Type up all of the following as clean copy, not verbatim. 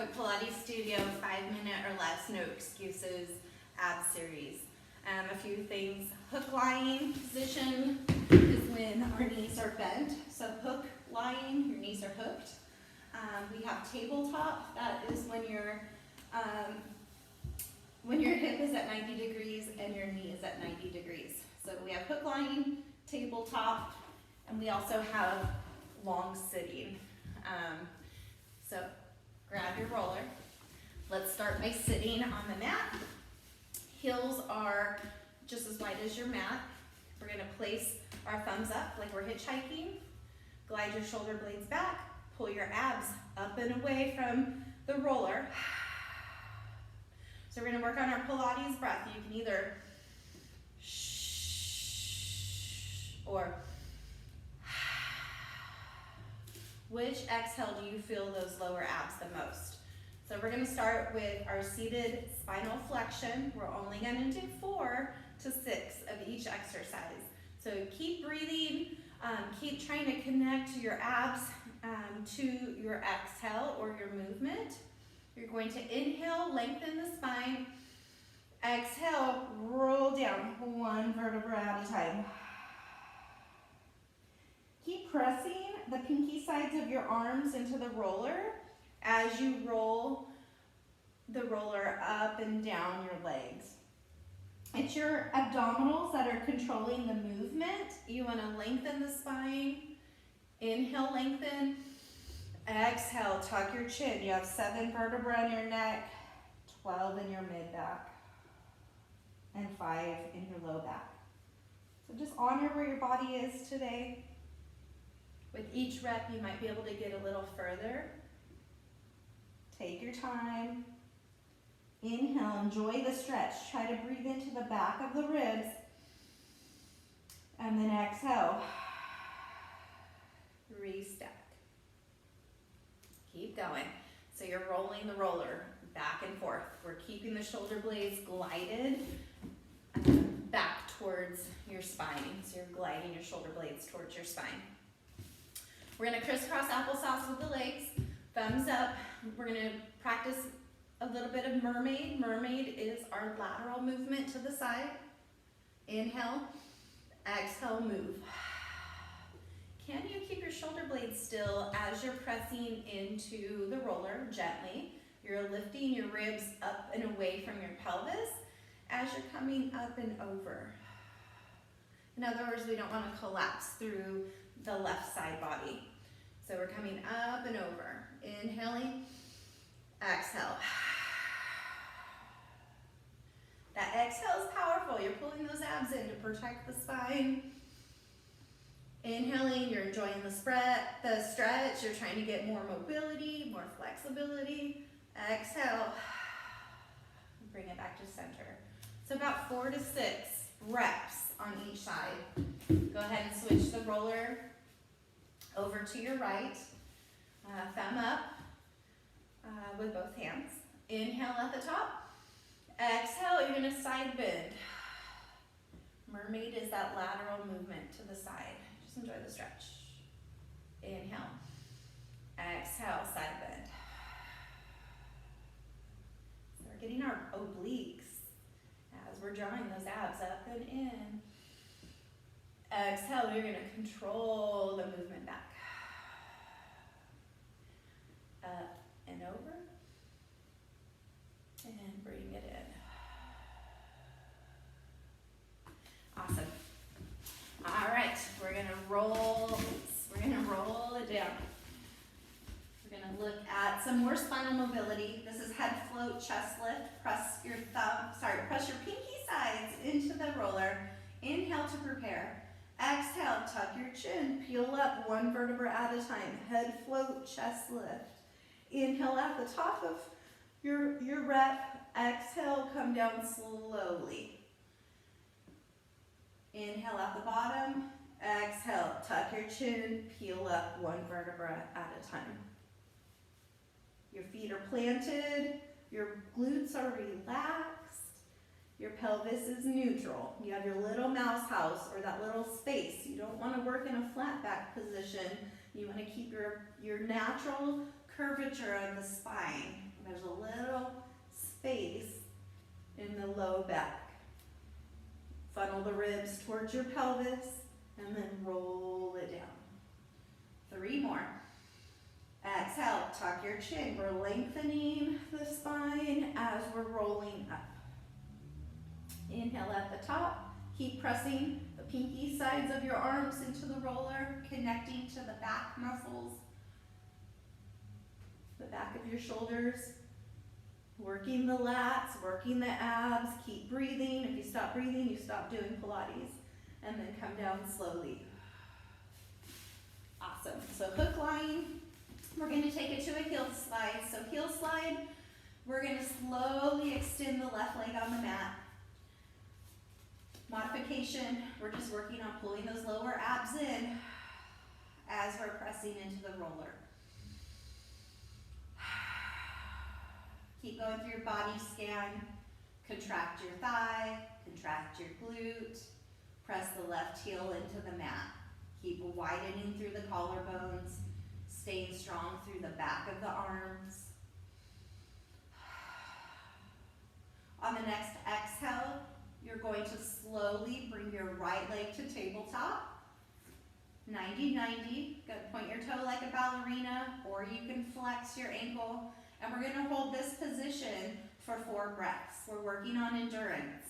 Hook Pilates Studio 5-minute or less, no excuses ab series. A few things. Hook lying position is when our knees are bent. So hook lying, your knees are hooked. We have tabletop. That is when your hip is at 90 degrees and your knee is at 90 degrees. So we have hook lying, tabletop, and we also have long sitting. So grab your roller. Let's start by sitting on the mat. Heels are just as wide as your mat. We're gonna place our thumbs up like we're hitchhiking. Glide your shoulder blades back. Pull your abs up and away from the roller. So we're gonna work on our Pilates breath. You can either or which exhale do you feel those lower abs the most? So we're gonna start with our seated spinal flexion. We're only gonna do 4 to 6 of each exercise. So keep breathing, keep trying to connect your abs to your exhale or your movement. You're going to inhale, lengthen the spine. Exhale, roll down 1 vertebra at a time. Keep pressing the pinky sides of your arms into the roller as you roll the roller up and down your legs. It's your abdominals that are controlling the movement. You want to lengthen the spine. Inhale, lengthen. Exhale, tuck your chin. You have 7 vertebrae in your neck, 12 in your mid-back, and 5 in your low back. So just honor where your body is today. With each rep, you might be able to get a little further. Take your time. Inhale, enjoy the stretch. Try to breathe into the back of the ribs. And then exhale. Restack. Keep going. So you're rolling the roller back and forth. We're keeping the shoulder blades glided back towards your spine. So you're gliding your shoulder blades towards your spine. We're gonna crisscross applesauce with the legs, thumbs up. We're gonna practice a little bit of mermaid. Mermaid is our lateral movement to the side. Inhale, exhale, move. Can you keep your shoulder blades still as you're pressing into the roller gently? You're lifting your ribs up and away from your pelvis as you're coming up and over. In other words, we don't want to collapse through the left side body. So we're coming up and over. Inhaling, exhale. That exhale is powerful. You're pulling those abs in to protect the spine. Inhaling, you're enjoying the stretch. You're trying to get more mobility, more flexibility. Exhale, bring it back to center. So about 4 to 6 reps on each side. Go ahead and switch the roller over to your right. Thumb up with both hands. Inhale at the top. Exhale, you're gonna side bend. Mermaid is that lateral movement to the side. Just enjoy the stretch. Inhale. Exhale, side bend. So we're getting our obliques as we're drawing those abs up and in. Exhale, you're gonna control the movement back. Up and over. And bring it in. Awesome. All right, we're gonna roll it down. We're gonna look at some more spinal mobility. This is head float, chest lift. Press your pinky sides into the roller. Inhale to prepare. Exhale, tuck your chin, peel up 1 vertebra at a time. Head float, chest lift. Inhale at the top of your rep. Exhale, come down slowly. Inhale at the bottom. Exhale, tuck your chin, peel up 1 vertebra at a time. Your feet are planted, your glutes are relaxed, your pelvis is neutral. You have your little mouse house or that little space. You don't want to work in a flat back position. You want to keep your natural curvature of the spine There's a little space in the low back. Funnel the ribs towards your pelvis and then roll it down. 3 more. Exhale, tuck your chin. We're lengthening the spine as we're rolling up. Inhale at the top. Keep pressing the pinky sides of your arms into the roller, connecting to the back muscles, the back of your shoulders. Working the lats, working the abs. Keep breathing. If you stop breathing, you stop doing Pilates. And then come down slowly. Awesome. So hook lying. We're going to take it to a heel slide. So heel slide, we're going to slowly extend the left leg on the mat. Modification, we're just working on pulling those lower abs in as we're pressing into the roller. Keep going through your body scan. Contract your thigh, contract your glute. Press the left heel into the mat. Keep widening through the collarbones. Staying strong through the back of the arms. On the next exhale, you're going to slowly bring your right leg to tabletop. 90-90. Go point your toe like a ballerina, or you can flex your ankle. And we're going to hold this position for 4 breaths. We're working on endurance.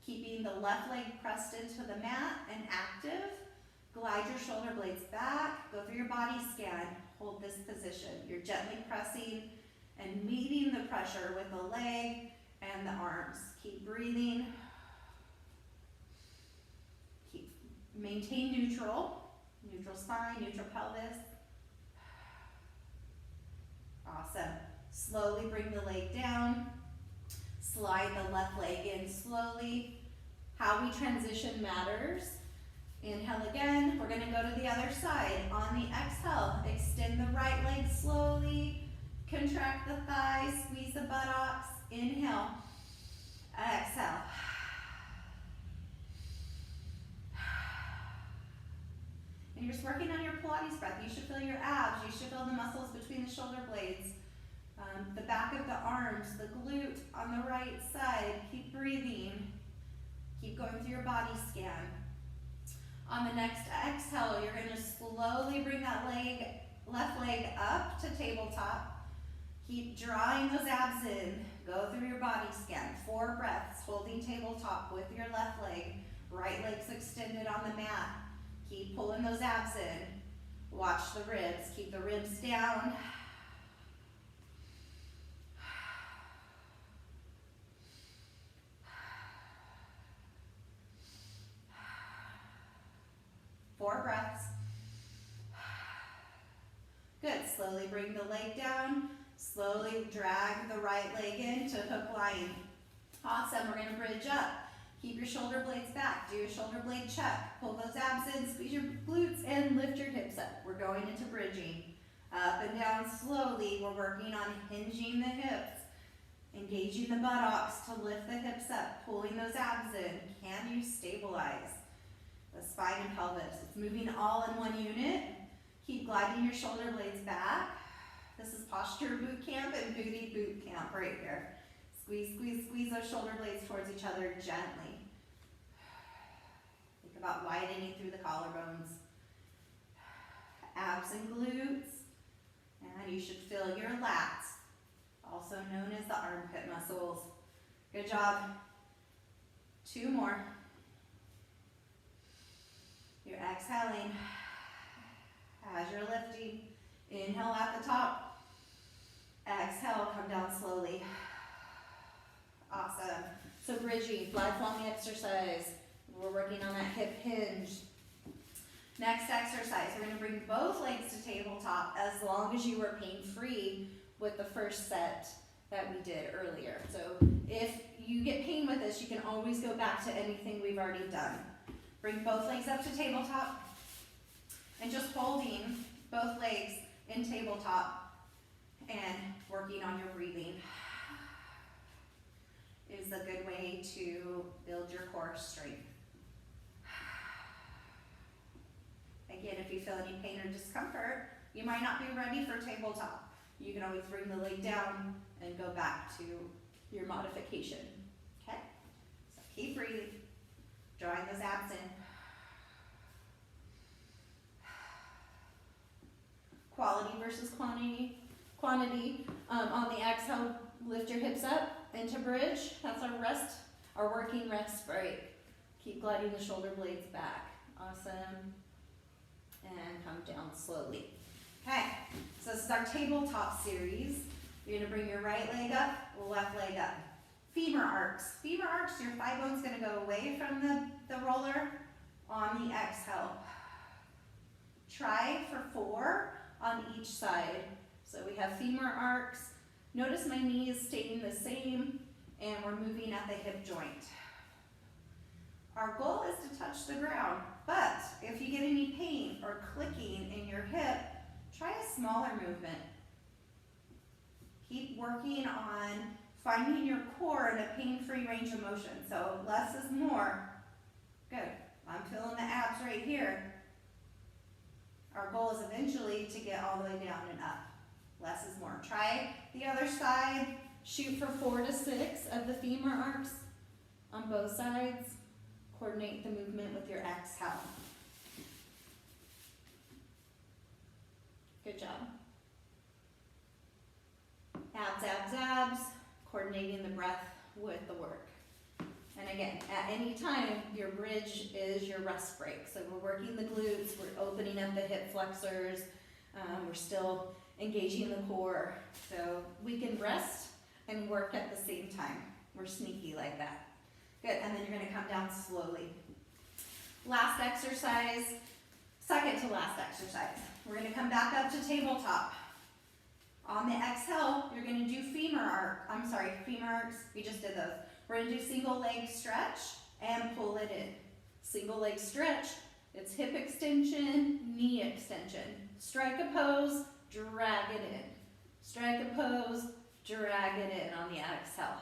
Keeping the left leg pressed into the mat and active. Glide your shoulder blades back. Go through your body scan. Hold this position. You're gently pressing and meeting the pressure with the leg and the arms. Keep breathing. Maintain neutral. Neutral spine, neutral pelvis. Awesome. Slowly bring the leg down. Slide the left leg in slowly. How we transition matters. Inhale again. We're going to go to the other side. On the exhale, extend the right leg slowly. Contract the thighs. Squeeze the buttocks. Inhale. Exhale. And you're just working on your Pilates breath. You should feel your abs. You should feel the muscles between the shoulder blades. The back of the arms, the glute on the right side. Keep breathing. Keep going through your body scan. On the next exhale, you're going to slowly bring that left leg up to tabletop. Keep drawing those abs in. Go through your body scan. 4 breaths, holding tabletop with your left leg. Right leg's extended on the mat. Keep pulling those abs in. Watch the ribs. Keep the ribs down. Four breaths. Good. Slowly bring the leg down. Slowly drag the right leg in to hook lying. Awesome. We're going to bridge up. Keep your shoulder blades back. Do a shoulder blade check. Pull those abs in. Squeeze your glutes and lift your hips up. We're going into bridging. Up and down slowly. We're working on hinging the hips. Engaging the buttocks to lift the hips up. Pulling those abs in. Can you stabilize the spine and pelvis? It's moving all in one unit. Keep gliding your shoulder blades back. This is posture boot camp and booty boot camp right here. Squeeze, squeeze, squeeze those shoulder blades towards each other gently. Think about widening through the collarbones. Abs and glutes. And you should feel your lats, also known as the armpit muscles. Good job. 2 more. You're exhaling as you're lifting. Inhale at the top. Exhale, come down slowly. Awesome. So bridging, flat flowing exercise. We're working on that hip hinge. Next exercise, we're going to bring both legs to tabletop as long as you were pain-free with the first set that we did earlier. So if you get pain with this, you can always go back to anything we've already done. Bring both legs up to tabletop and just holding both legs in tabletop and working on your breathing is a good way to build your core strength. Again, if you feel any pain or discomfort, you might not be ready for tabletop. You can always bring the leg down and go back to your modification, okay? So keep breathing, drawing those abs in. Quality versus quantity. On the exhale, lift your hips up into bridge. That's our rest, our working rest break. Keep gliding the shoulder blades back. Awesome. And come down slowly. Okay, so this is our tabletop series. You're gonna bring your right leg up, left leg up. Femur arcs. Femur arcs, your thigh bone's gonna go away from the roller on the exhale. Try for 4 on each side. So we have femur arcs. Notice my knee is staying the same and we're moving at the hip joint. Our goal is to touch the ground, but if you get any pain or clicking in your hip, try a smaller movement. Keep working on finding your core in a pain-free range of motion. So less is more. Good. I'm feeling the abs right here. Our goal is eventually to get all the way down and up. Less is more. Try the other side. Shoot for 4 to 6 of the femur arcs on both sides. Coordinate the movement with your exhale. Good job. Abs, abs, abs. Coordinating the breath with the work. And again, at any time, your bridge is your rest break. So we're working the glutes, we're opening up the hip flexors, we're still engaging the core. So we can rest and work at the same time. We're sneaky like that. Good, and then you're gonna come down slowly. Last exercise, second to last exercise. We're gonna come back up to tabletop. On the exhale, you're gonna do femur arcs, we just did those. We're gonna do single leg stretch and pull it in. Single leg stretch, it's hip extension, knee extension. Strike a pose, drag it in. Strike a pose, drag it in on the exhale.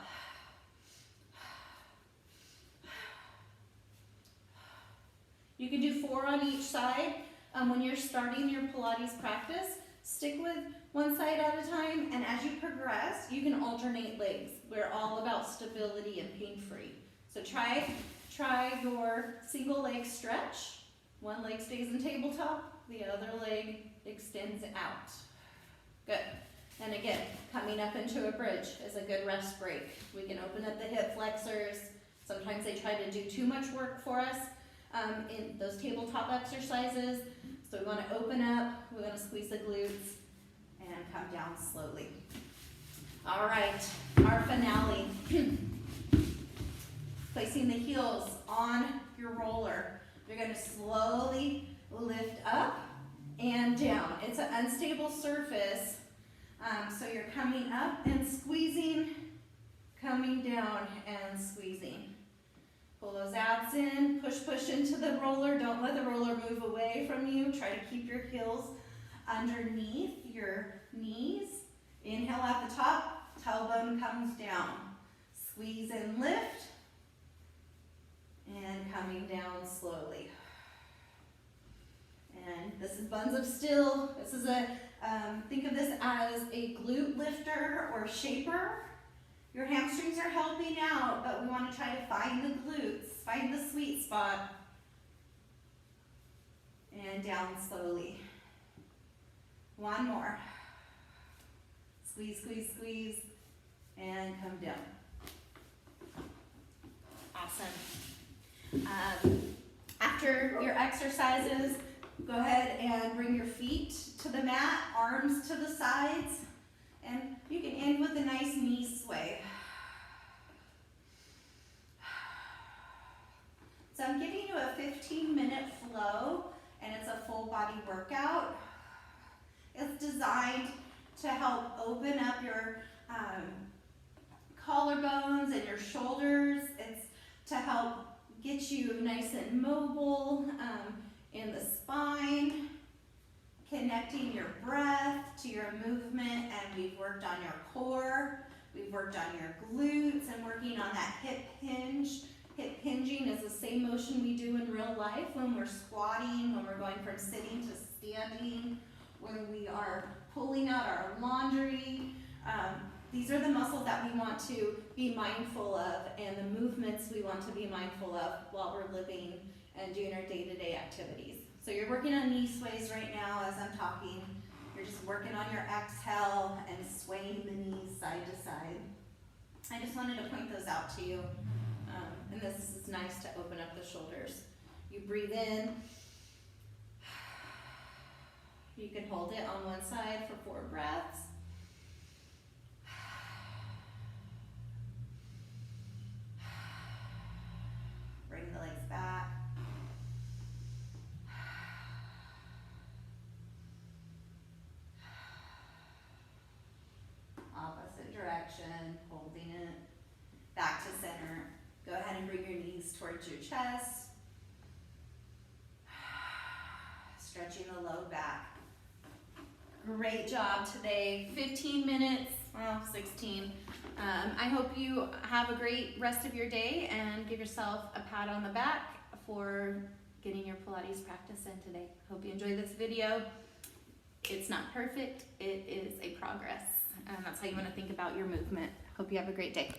You can do 4 on each side. When you're starting your Pilates practice, stick with one side at a time, and as you progress, you can alternate legs. We're all about stability and pain-free. So try your single leg stretch. One leg stays in tabletop, the other leg extends out. Good. And again, coming up into a bridge is a good rest break. We can open up the hip flexors. Sometimes they try to do too much work for us in those tabletop exercises. So we want to open up, we want to squeeze the glutes, and come down slowly. All right, our finale. Placing the heels on your roller. You're going to slowly lift up and down. It's an unstable surface, so you're coming up and squeezing, coming down and squeezing. Pull those abs in, push into the roller. Don't let the roller move away from you. Try to keep your heels underneath your knees. Inhale at the top, tailbone comes down. Squeeze and lift, and coming down slowly. And this is buns of still. This is think of this as a glute lifter or shaper. Your hamstrings are helping out, but we want to try to find the glutes, find the sweet spot. And down slowly. One more. Squeeze, squeeze, squeeze, and come down. Awesome. After your exercises, go ahead and bring your feet to the mat, arms to the sides, and you can end with a nice knee sway. So I'm giving you a 15-minute flow, and it's a full body workout. It's designed to help open up your collarbones and your shoulders. It's to help get you nice and mobile in the spine, connecting your breath to your movement, and we've worked on your core, we've worked on your glutes, and working on that hip hinge. Hip hinging is the same motion we do in real life when we're squatting, when we're going from sitting to standing, when we are pulling out our laundry. These are the muscles that we want to be mindful of, and the movements we want to be mindful of while we're living and doing our day-to-day activities. So you're working on knee sways right now as I'm talking. You're just working on your exhale and swaying the knees side to side. I just wanted to point those out to you. And this is nice to open up the shoulders. You breathe in. You can hold it on one side for 4 breaths. Bring the legs back. Opposite direction, holding it. Back to center. Go ahead and bring your knees towards your chest. Stretching the low back. Great job today. 15 minutes, well, 16. I hope you have a great rest of your day and give yourself a pat on the back for getting your Pilates practice in today. Hope you enjoyed this video. It's not perfect, it is a progress. And that's how you want to think about your movement. Hope you have a great day.